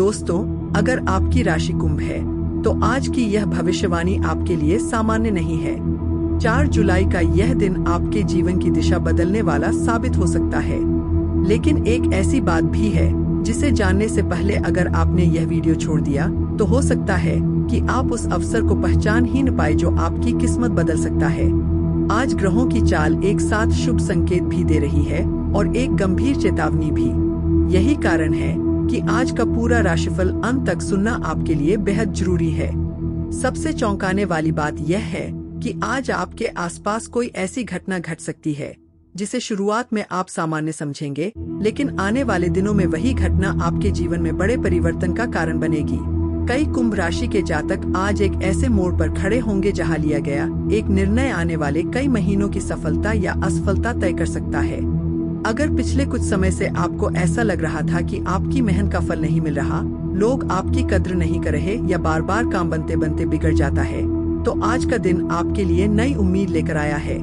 दोस्तों, अगर आपकी राशि कुंभ है तो आज की यह भविष्यवाणी आपके लिए सामान्य नहीं है। 4 जुलाई का यह दिन आपके जीवन की दिशा बदलने वाला साबित हो सकता है। लेकिन एक ऐसी बात भी है जिसे जानने से पहले अगर आपने यह वीडियो छोड़ दिया तो हो सकता है कि आप उस अवसर को पहचान ही न पाए जो आपकी किस्मत बदल सकता है। आज ग्रहों की चाल एक साथ शुभ संकेत भी दे रही है और एक गंभीर चेतावनी भी। यही कारण है कि आज का पूरा राशिफल अंत तक सुनना आपके लिए बेहद जरूरी है। सबसे चौंकाने वाली बात यह है कि आज आपके आसपास कोई ऐसी घटना घट सकती है जिसे शुरुआत में आप सामान्य समझेंगे, लेकिन आने वाले दिनों में वही घटना आपके जीवन में बड़े परिवर्तन का कारण बनेगी। कई कुंभ राशि के जातक आज एक ऐसे मोड़ पर खड़े होंगे जहां लिया गया एक निर्णय आने वाले कई महीनों की सफलता या असफलता तय कर सकता है। अगर पिछले कुछ समय से आपको ऐसा लग रहा था कि आपकी मेहनत का फल नहीं मिल रहा, लोग आपकी कद्र नहीं कर रहे या बार बार काम बनते बनते बिगड़ जाता है, तो आज का दिन आपके लिए नई उम्मीद लेकर आया है।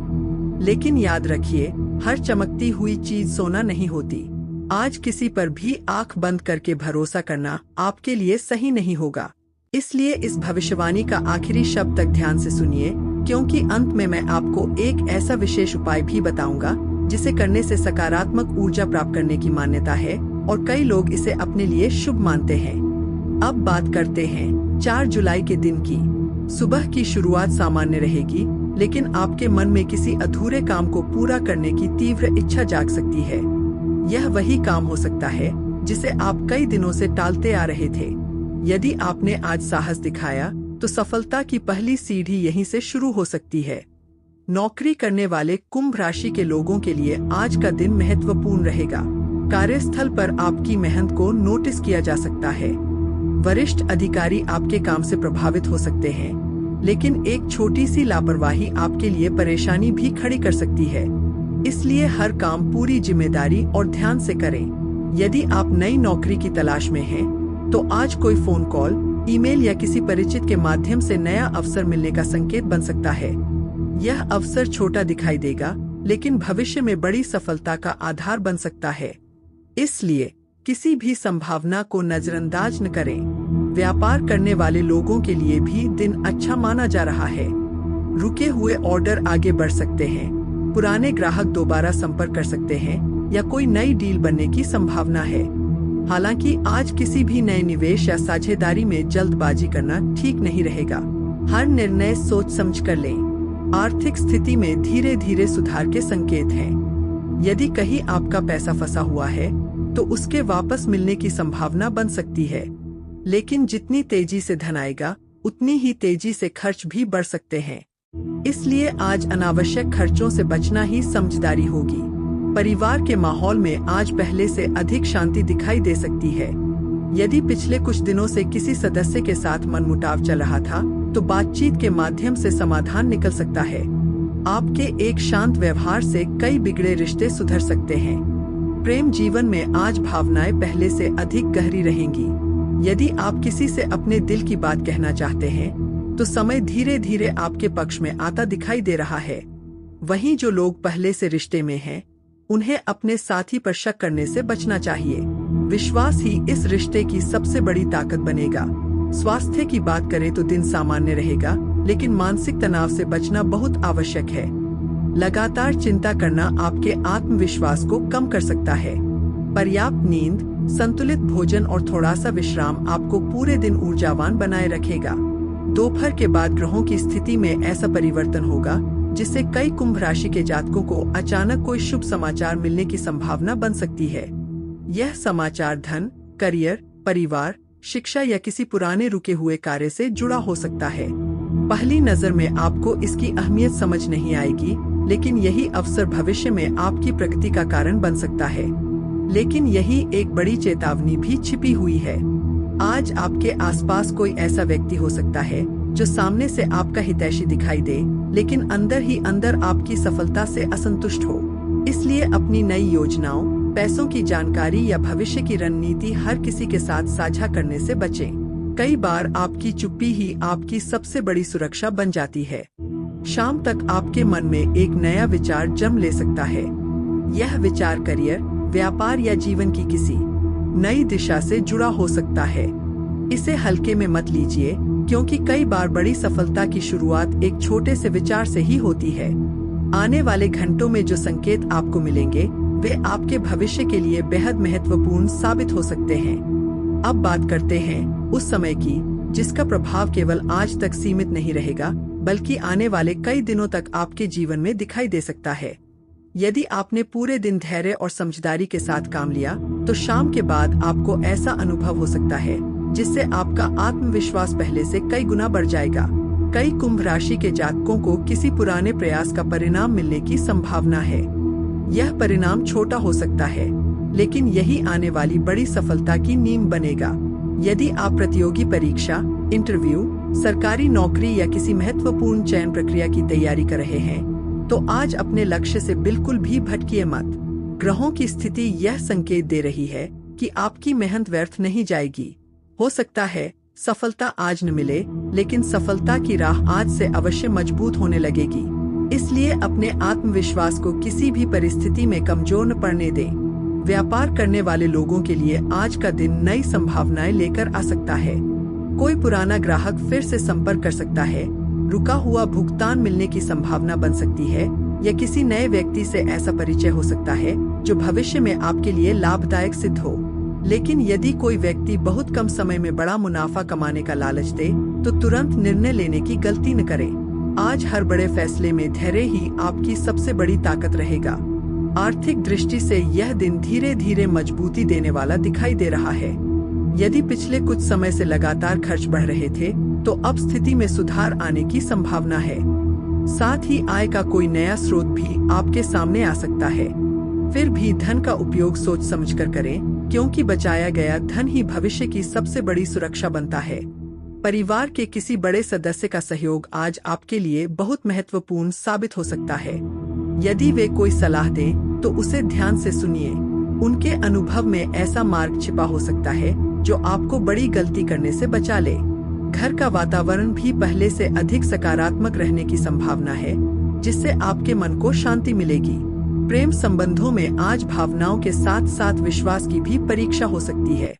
लेकिन याद रखिए, हर चमकती हुई चीज सोना नहीं होती। आज किसी पर भी आंख बंद करके भरोसा करना आपके लिए सही नहीं होगा। इसलिए इस भविष्यवाणी का आखिरी शब्द तक ध्यान से सुनिए, क्योंकि अंत में मैं आपको एक ऐसा विशेष उपाय भी बताऊंगा जिसे करने से सकारात्मक ऊर्जा प्राप्त करने की मान्यता है और कई लोग इसे अपने लिए शुभ मानते हैं। अब बात करते हैं 4 जुलाई के दिन की। सुबह की शुरुआत सामान्य रहेगी, लेकिन आपके मन में किसी अधूरे काम को पूरा करने की तीव्र इच्छा जाग सकती है। यह वही काम हो सकता है जिसे आप कई दिनों से टालते आ रहे थे। यदि आपने आज साहस दिखाया तो सफलता की पहली सीढ़ी यहीं से शुरू हो सकती है। नौकरी करने वाले कुंभ राशि के लोगों के लिए आज का दिन महत्वपूर्ण रहेगा। कार्यस्थल पर आपकी मेहनत को नोटिस किया जा सकता है। वरिष्ठ अधिकारी आपके काम से प्रभावित हो सकते हैं, लेकिन एक छोटी सी लापरवाही आपके लिए परेशानी भी खड़ी कर सकती है। इसलिए हर काम पूरी जिम्मेदारी और ध्यान से करें। यदि आप नई नौकरी की तलाश में हैं, तो आज कोई फोन कॉल, ईमेल या किसी परिचित के माध्यम से नया अवसर मिलने का संकेत बन सकता है। यह अवसर छोटा दिखाई देगा, लेकिन भविष्य में बड़ी सफलता का आधार बन सकता है। इसलिए किसी भी संभावना को नजरअंदाज न करें। व्यापार करने वाले लोगों के लिए भी दिन अच्छा माना जा रहा है। रुके हुए ऑर्डर आगे बढ़ सकते हैं, पुराने ग्राहक दोबारा संपर्क कर सकते हैं या कोई नई डील बनने की संभावना है। हालांकि आज किसी भी नए निवेश या साझेदारी में जल्दबाजी करना ठीक नहीं रहेगा। हर निर्णय सोच समझ कर लें। आर्थिक स्थिति में धीरे धीरे सुधार के संकेत हैं। यदि कहीं आपका पैसा फंसा हुआ है तो उसके वापस मिलने की संभावना बन सकती है, लेकिन जितनी तेजी से धन आएगा उतनी ही तेजी से खर्च भी बढ़ सकते हैं। इसलिए आज अनावश्यक खर्चों से बचना ही समझदारी होगी। परिवार के माहौल में आज पहले से अधिक शांति दिखाई दे सकती है। यदि पिछले कुछ दिनों से किसी सदस्य के साथ मनमुटाव चल रहा था, तो बातचीत के माध्यम से समाधान निकल सकता है। आपके एक शांत व्यवहार से कई बिगड़े रिश्ते सुधर सकते हैं। प्रेम जीवन में आज भावनाएं पहले से अधिक गहरी रहेंगी। यदि आप किसी से अपने दिल की बात कहना चाहते हैं, तो समय धीरे धीरे आपके पक्ष में आता दिखाई दे रहा है। वहीं जो लोग पहले से रिश्ते में हैं, उन्हें अपने साथी पर शक करने से बचना चाहिए। विश्वास ही इस रिश्ते की सबसे बड़ी ताकत बनेगा। स्वास्थ्य की बात करें तो दिन सामान्य रहेगा, लेकिन मानसिक तनाव से बचना बहुत आवश्यक है। लगातार चिंता करना आपके आत्मविश्वास को कम कर सकता है। पर्याप्त नींद, संतुलित भोजन और थोड़ा सा विश्राम आपको पूरे दिन ऊर्जावान बनाए रखेगा। दोपहर के बाद ग्रहों की स्थिति में ऐसा परिवर्तन होगा जिससे कई कुंभ राशि के जातकों को अचानक कोई शुभ समाचार मिलने की संभावना बन सकती है। यह समाचार धन, करियर, परिवार, शिक्षा या किसी पुराने रुके हुए कार्य से जुड़ा हो सकता है। पहली नजर में आपको इसकी अहमियत समझ नहीं आएगी, लेकिन यही अवसर भविष्य में आपकी प्रगति का कारण बन सकता है। लेकिन यही एक बड़ी चेतावनी भी छिपी हुई है। आज आपके आसपास कोई ऐसा व्यक्ति हो सकता है जो सामने से आपका हितैषी दिखाई दे, लेकिन अंदर ही अंदर आपकी सफलता से असंतुष्ट हो। इसलिए अपनी नई योजनाओं, पैसों की जानकारी या भविष्य की रणनीति हर किसी के साथ साझा करने से बचें। कई बार आपकी चुप्पी ही आपकी सबसे बड़ी सुरक्षा बन जाती है। शाम तक आपके मन में एक नया विचार जन्म ले सकता है। यह विचार करियर, व्यापार या जीवन की किसी नई दिशा से जुड़ा हो सकता है। इसे हल्के में मत लीजिए, क्योंकि कई बार बड़ी सफलता की शुरुआत एक छोटे से विचार से ही होती है। आने वाले घंटों में जो संकेत आपको मिलेंगे वे आपके भविष्य के लिए बेहद महत्वपूर्ण साबित हो सकते हैं। अब बात करते हैं उस समय की जिसका प्रभाव केवल आज तक सीमित नहीं रहेगा, बल्कि आने वाले कई दिनों तक आपके जीवन में दिखाई दे सकता है। यदि आपने पूरे दिन धैर्य और समझदारी के साथ काम लिया, तो शाम के बाद आपको ऐसा अनुभव हो सकता है जिससे आपका आत्मविश्वास पहले से कई गुना बढ़ जाएगा। कई कुंभ राशि के जातकों को किसी पुराने प्रयास का परिणाम मिलने की संभावना है। यह परिणाम छोटा हो सकता है, लेकिन यही आने वाली बड़ी सफलता की नींव बनेगा। यदि आप प्रतियोगी परीक्षा, इंटरव्यू, सरकारी नौकरी या किसी महत्वपूर्ण चयन प्रक्रिया की तैयारी कर रहे हैं, तो आज अपने लक्ष्य से बिल्कुल भी भटकिए मत। ग्रहों की स्थिति यह संकेत दे रही है कि आपकी मेहनत व्यर्थ नहीं जाएगी। हो सकता है सफलता आज न मिले, लेकिन सफलता की राह आज से अवश्य मजबूत होने लगेगी। इसलिए अपने आत्मविश्वास को किसी भी परिस्थिति में कमजोर न पड़ने दें। व्यापार करने वाले लोगों के लिए आज का दिन नई संभावनाएं लेकर आ सकता है। कोई पुराना ग्राहक फिर से संपर्क कर सकता है, रुका हुआ भुगतान मिलने की संभावना बन सकती है, या किसी नए व्यक्ति से ऐसा परिचय हो सकता है जो भविष्य में आपके लिए लाभदायक सिद्ध हो। लेकिन यदि कोई व्यक्ति बहुत कम समय में बड़ा मुनाफा कमाने का लालच दे, तो तुरंत निर्णय लेने की गलती न करें। आज हर बड़े फैसले में धैर्य ही आपकी सबसे बड़ी ताकत रहेगा। आर्थिक दृष्टि से यह दिन धीरे धीरे मजबूती देने वाला दिखाई दे रहा है। यदि पिछले कुछ समय से लगातार खर्च बढ़ रहे थे, तो अब स्थिति में सुधार आने की संभावना है। साथ ही आय का कोई नया स्रोत भी आपके सामने आ सकता है। फिर भी धन का उपयोग सोच समझकर करें, क्योंकि बचाया गया धन ही भविष्य की सबसे बड़ी सुरक्षा बनता है। परिवार के किसी बड़े सदस्य का सहयोग आज आपके लिए बहुत महत्वपूर्ण साबित हो सकता है। यदि वे कोई सलाह दें, तो उसे ध्यान से सुनिए। उनके अनुभव में ऐसा मार्ग छिपा हो सकता है जो आपको बड़ी गलती करने से बचा ले। घर का वातावरण भी पहले से अधिक सकारात्मक रहने की संभावना है, जिससे आपके मन को शांति मिलेगी। प्रेम संबंधों में आज भावनाओं के साथ साथ विश्वास की भी परीक्षा हो सकती है।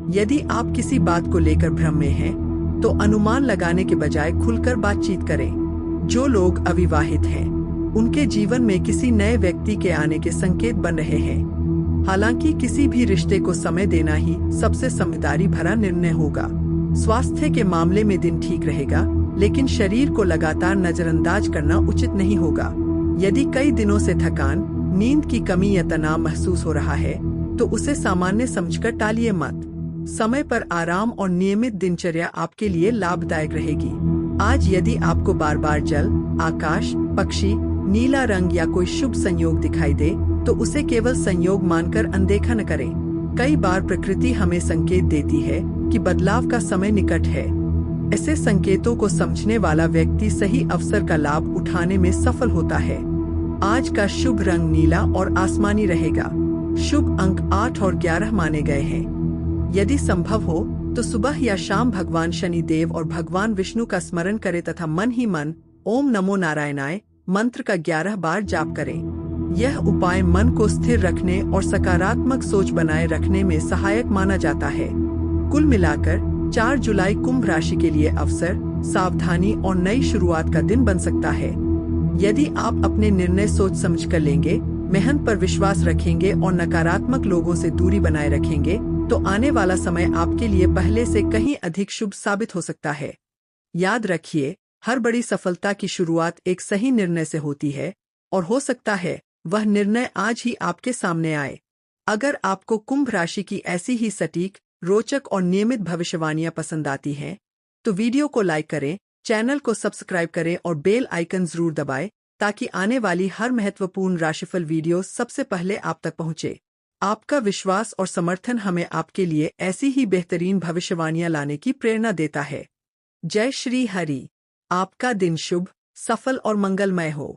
यदि आप किसी बात को लेकर भ्रम में हैं, तो अनुमान लगाने के बजाय खुलकर बातचीत करें। जो लोग अविवाहित हैं, उनके जीवन में किसी नए व्यक्ति के आने के संकेत बन रहे हैं। हालांकि किसी भी रिश्ते को समय देना ही सबसे समझदारी भरा निर्णय होगा। स्वास्थ्य के मामले में दिन ठीक रहेगा, लेकिन शरीर को लगातार नजरअंदाज करना उचित नहीं होगा। यदि कई दिनों से थकान, नींद की कमी या तनाव महसूस हो रहा है, तो उसे सामान्य समझकर टालिए मत। समय पर आराम और नियमित दिनचर्या आपके लिए लाभदायक रहेगी। आज यदि आपको बार बार जल, आकाश, पक्षी, नीला रंग या कोई शुभ संयोग दिखाई दे, तो उसे केवल संयोग मानकर अनदेखा न करें। कई बार प्रकृति हमें संकेत देती है कि बदलाव का समय निकट है। ऐसे संकेतों को समझने वाला व्यक्ति सही अवसर का लाभ उठाने में सफल होता है। आज का शुभ रंग नीला और आसमानी रहेगा। शुभ अंक 8 और 11 माने गए हैं। यदि संभव हो तो सुबह या शाम भगवान शनि देव और भगवान विष्णु का स्मरण करें तथा मन ही मन ओम नमो नारायणाय मंत्र का 11 बार जाप करें। यह उपाय मन को स्थिर रखने और सकारात्मक सोच बनाए रखने में सहायक माना जाता है। कुल मिलाकर 4 जुलाई कुंभ राशि के लिए अवसर, सावधानी और नई शुरुआत का दिन बन सकता है। यदि आप अपने निर्णय सोच समझ कर लेंगे, मेहनत पर विश्वास रखेंगे और नकारात्मक लोगों से दूरी बनाए रखेंगे, तो आने वाला समय आपके लिए पहले से कहीं अधिक शुभ साबित हो सकता है। याद रखिए, हर बड़ी सफलता की शुरुआत एक सही निर्णय से होती है, और हो सकता है वह निर्णय आज ही आपके सामने आए। अगर आपको कुंभ राशि की ऐसी ही सटीक, रोचक और नियमित भविष्यवाणियां पसंद आती हैं, तो वीडियो को लाइक करें, चैनल को सब्सक्राइब करें और बेल आइकन जरूर दबाएं, ताकि आने वाली हर महत्वपूर्ण राशिफल वीडियो सबसे पहले आप तक पहुंचे। आपका विश्वास और समर्थन हमें आपके लिए ऐसी ही बेहतरीन भविष्यवाणियां लाने की प्रेरणा देता है। जय श्री हरि। आपका दिन शुभ, सफल और मंगलमय हो।